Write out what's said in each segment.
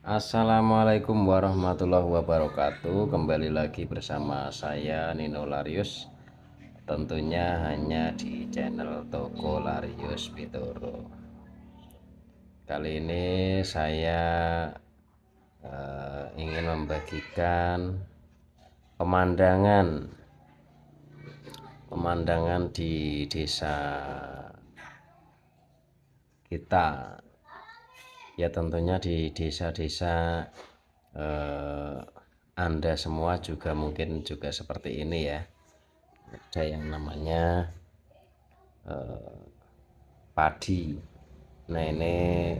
Assalamualaikum warahmatullahi wabarakatuh. Kembali lagi bersama saya Nino Larius. Tentunya hanya di channel Toko Larius Pitoro. Kali ini saya ingin membagikan pemandangan di desa kita. Ya tentunya di desa-desa Anda semua juga mungkin juga seperti ini ya. Ada yang namanya padi. Nah ini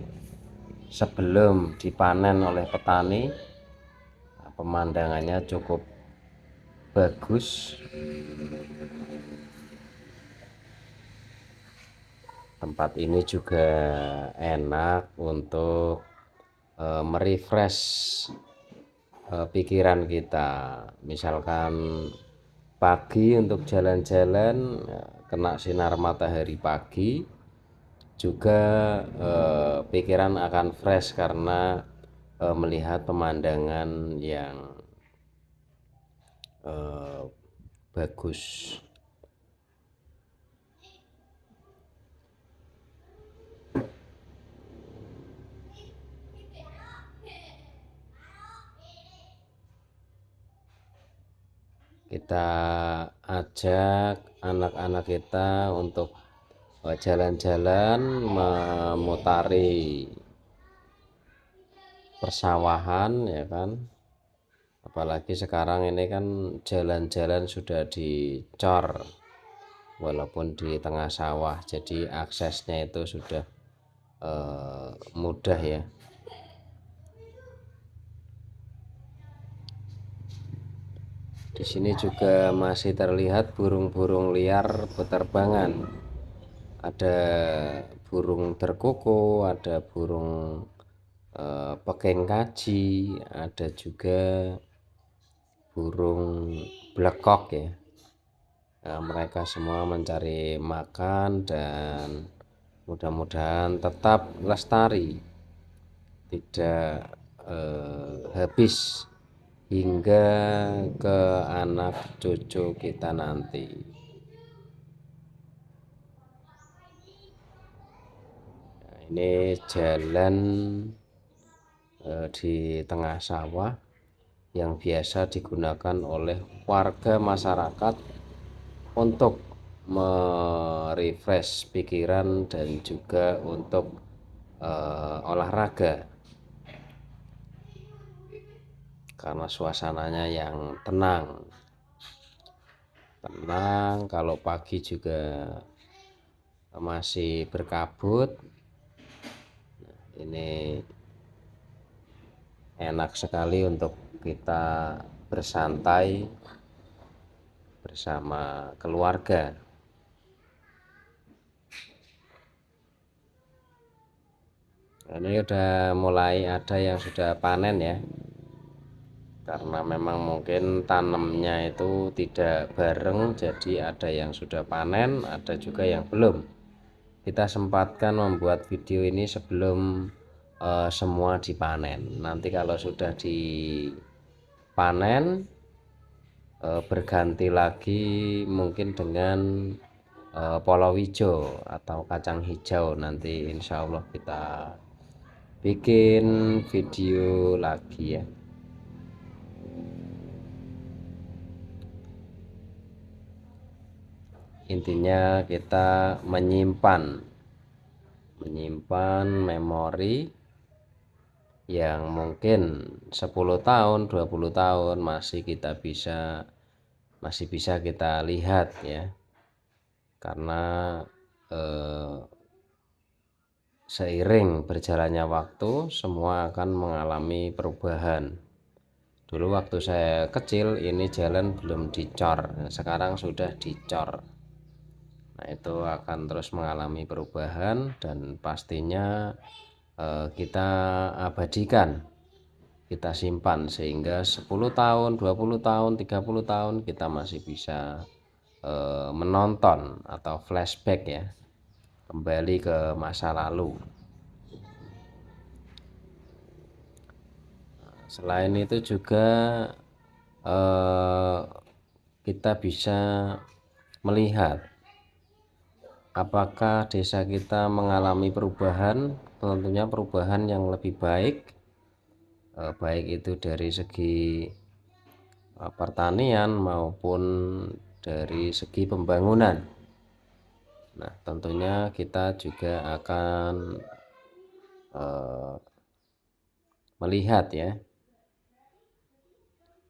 sebelum dipanen oleh petani, pemandangannya cukup bagus. Tempat ini juga enak untuk merefresh pikiran kita. Misalkan pagi untuk jalan-jalan, kena sinar matahari pagi, juga pikiran akan fresh karena melihat pemandangan yang bagus. Kita ajak anak-anak kita untuk jalan-jalan memutari persawahan ya kan. Apalagi sekarang ini kan jalan-jalan sudah dicor walaupun di tengah sawah, jadi aksesnya itu sudah mudah ya. Di sini juga masih terlihat burung-burung liar beterbangan. Ada burung terkoko, ada burung pekeng kaji, ada juga burung blekok ya. Mereka semua mencari makan dan mudah-mudahan tetap lestari, tidak habis hingga ke anak cucu kita nanti. Nah, ini jalan di tengah sawah yang biasa digunakan oleh warga masyarakat untuk merefresh pikiran dan juga untuk olahraga karena suasananya yang tenang. Kalau pagi juga masih berkabut. Ini enak sekali untuk kita bersantai bersama keluarga. Ini udah mulai ada yang sudah panen ya, karena memang mungkin tanamnya itu tidak bareng, jadi ada yang sudah panen, ada juga yang belum. Kita sempatkan membuat video ini sebelum semua dipanen. Nanti kalau sudah dipanen, berganti lagi mungkin dengan palawija atau kacang hijau. Nanti insya Allah kita bikin video lagi ya. Intinya kita menyimpan memori yang mungkin 10 tahun 20 tahun masih bisa kita lihat ya, karena seiring berjalannya waktu semua akan mengalami perubahan. Dulu waktu saya kecil ini jalan belum dicor, sekarang sudah dicor. Nah itu akan terus mengalami perubahan dan pastinya kita abadikan, kita simpan sehingga 10 tahun 20 tahun 30 tahun kita masih bisa menonton atau flashback ya, kembali ke masa lalu. Selain itu juga kita bisa melihat apakah desa kita mengalami perubahan, tentunya perubahan yang lebih baik, baik itu dari segi pertanian maupun dari segi pembangunan. Nah, tentunya kita juga akan melihat ya,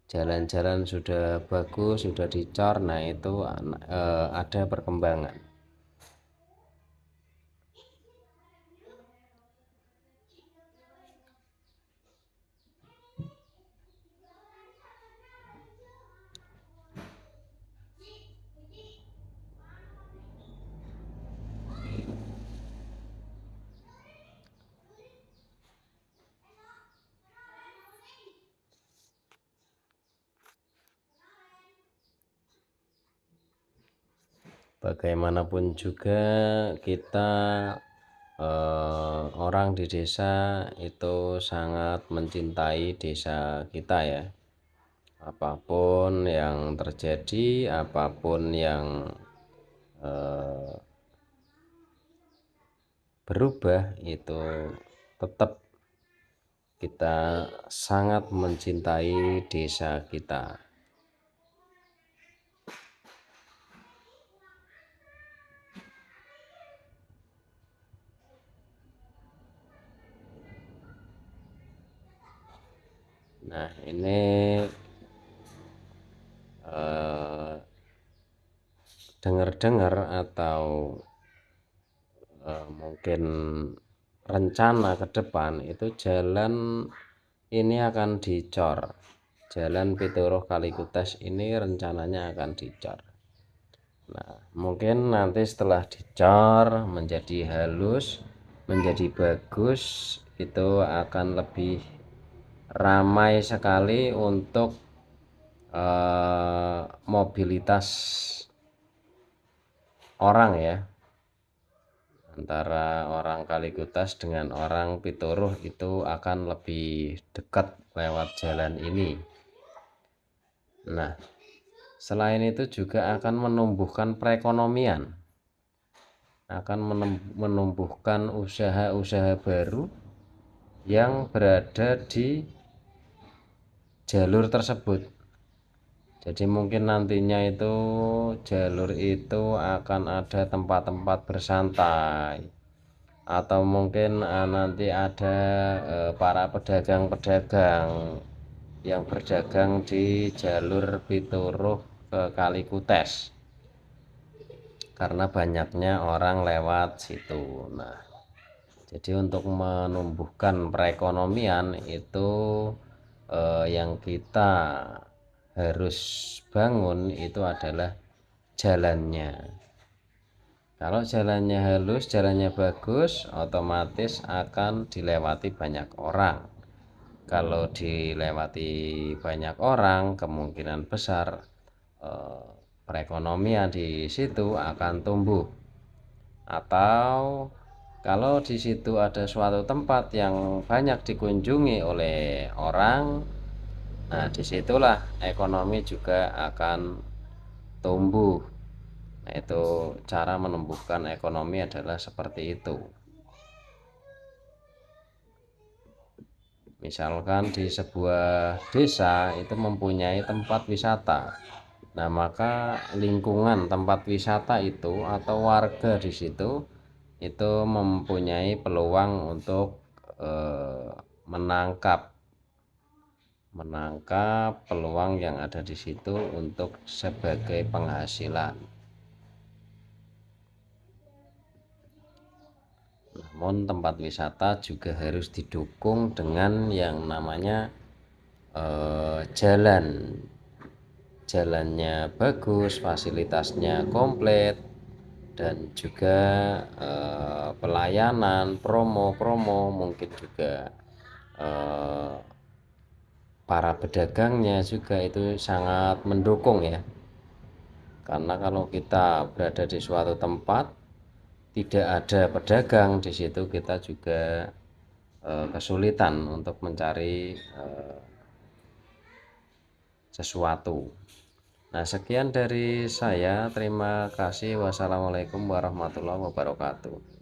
jalan-jalan sudah bagus, sudah dicor, nah itu ada perkembangan. Bagaimanapun juga kita orang di desa itu sangat mencintai desa kita ya. Apapun yang terjadi, apapun yang berubah, itu tetap kita sangat mencintai desa kita. Nah, ini dengar-dengar atau mungkin rencana ke depan itu jalan ini akan dicor. Jalan Pituruh Kalikutas ini rencananya akan dicor. Nah, mungkin nanti setelah dicor menjadi halus, menjadi bagus, itu akan lebih ramai sekali untuk mobilitas orang ya, antara orang Kalikutas dengan orang Pituruh itu akan lebih dekat lewat jalan ini. Nah, selain itu juga akan menumbuhkan perekonomian, akan menumbuhkan usaha-usaha baru yang berada di jalur tersebut. Jadi mungkin nantinya itu jalur itu akan ada tempat-tempat bersantai, atau mungkin nanti ada para pedagang-pedagang yang berdagang di jalur Pituruh ke Kalikutas karena banyaknya orang lewat situ. Nah, jadi untuk menumbuhkan perekonomian itu yang kita harus bangun itu adalah jalannya. Kalau jalannya halus, jalannya bagus, otomatis akan dilewati banyak orang. Kalau dilewati banyak orang, kemungkinan besar perekonomian di situ akan tumbuh. Atau kalau di situ ada suatu tempat yang banyak dikunjungi oleh orang, nah disitulah ekonomi juga akan tumbuh. Nah, itu cara menumbuhkan ekonomi adalah seperti itu. Misalkan di sebuah desa itu mempunyai tempat wisata. Nah, maka lingkungan tempat wisata itu atau warga di situ itu mempunyai peluang untuk menangkap peluang yang ada di situ untuk sebagai penghasilan. Namun tempat wisata juga harus didukung dengan yang namanya jalannya bagus, fasilitasnya komplit, dan juga pelayanan, promo mungkin juga para pedagangnya juga itu sangat mendukung ya. Karena kalau kita berada di suatu tempat tidak ada pedagang di situ, kita juga kesulitan untuk mencari sesuatu. Nah, sekian dari saya. Terima kasih. Wassalamualaikum warahmatullahi wabarakatuh.